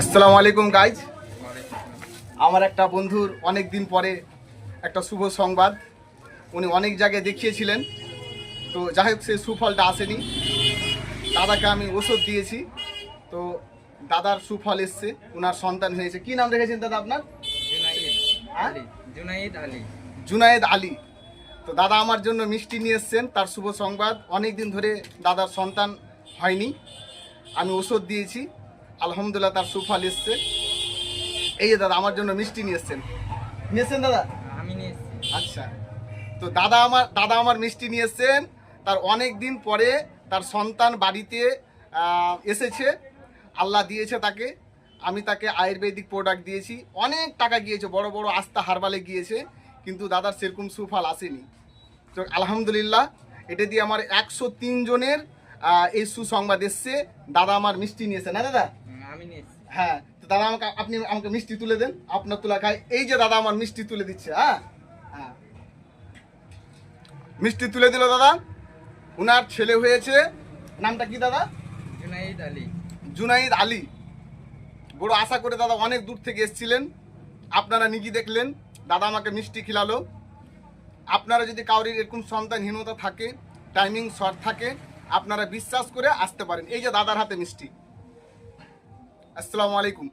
আসসালামু আলাইকুম গাইজ। আমার একটা বন্ধুর অনেক দিন পরে একটা শুভ সংবাদ। উনি অনেক জায়গায় দেখিয়েছিলেন, তো যাই হোক সেই সুফলটা আসেনি। দাদাকে আমি ওষুধ দিয়েছি, তো দাদার সুফল এসছে, ওনার সন্তান হয়েছে। কি নাম রেখেছেন দাদা আপনার? জুনাইদ আলী। জুনায়েদ আলী। তো দাদা আমার জন্য মিষ্টি নিয়ে এসছেন, তার শুভ সংবাদ। অনেক দিন ধরে দাদার সন্তান হয়নি, আমি ওষুধ দিয়েছি, আলহামদুলিল্লাহ তার সুফল এসছে। এই যে দাদা আমার জন্য মিষ্টি নিয়ে এসছেন। নিয়েছেন দাদা? আমি নিয়েছি। আচ্ছা, তো দাদা আমার মিষ্টি নিয়ে এসছেন। তার অনেক দিন পরে তার সন্তান বাড়িতে এসেছে, আল্লাহ দিয়েছে তাকে। আমি তাকে আয়ুর্বেদিক প্রোডাক্ট দিয়েছি, অনেক টাকা গিয়েছে, বড় বড় আস্থা হারবালে গিয়েছে, কিন্তু দাদার সেরকম সুফল আসেনি। তো আলহামদুলিল্লাহ, এটা দিয়ে আমার 103 জনের এই সুসংবাদ এসছে। দাদা আমার মিষ্টি নিয়েছে না দাদা? আমি নিয়েছি। হ্যাঁ, তো দাদা আপনি আমাকে মিষ্টি তুলে দেন, আপনার তোলা খাই। এই যে দাদা আমার মিষ্টি তুলে দিচ্ছে। হ্যাঁ হ্যাঁ, মিষ্টি তুলে দিল দাদা। উনার ছেলে হয়েছে, নামটা কি দাদা? জুনাইদ আলী। জুনাইদ আলী। বড় আশা করে দাদা অনেক দূর থেকে এসেছিলেন, আপনারা নিকি দেখলেন, দাদা আমাকে মিষ্টি খিলালো। আপনারা যদি কাউরির এরকম সন্তানহীনতা থাকে, টাইমিং শর্ট থাকে, আপনারা বিশ্বাস করে আসতে পারেন। এই যে দাদার হাতে মিষ্টি। আসসালামু আলাইকুম।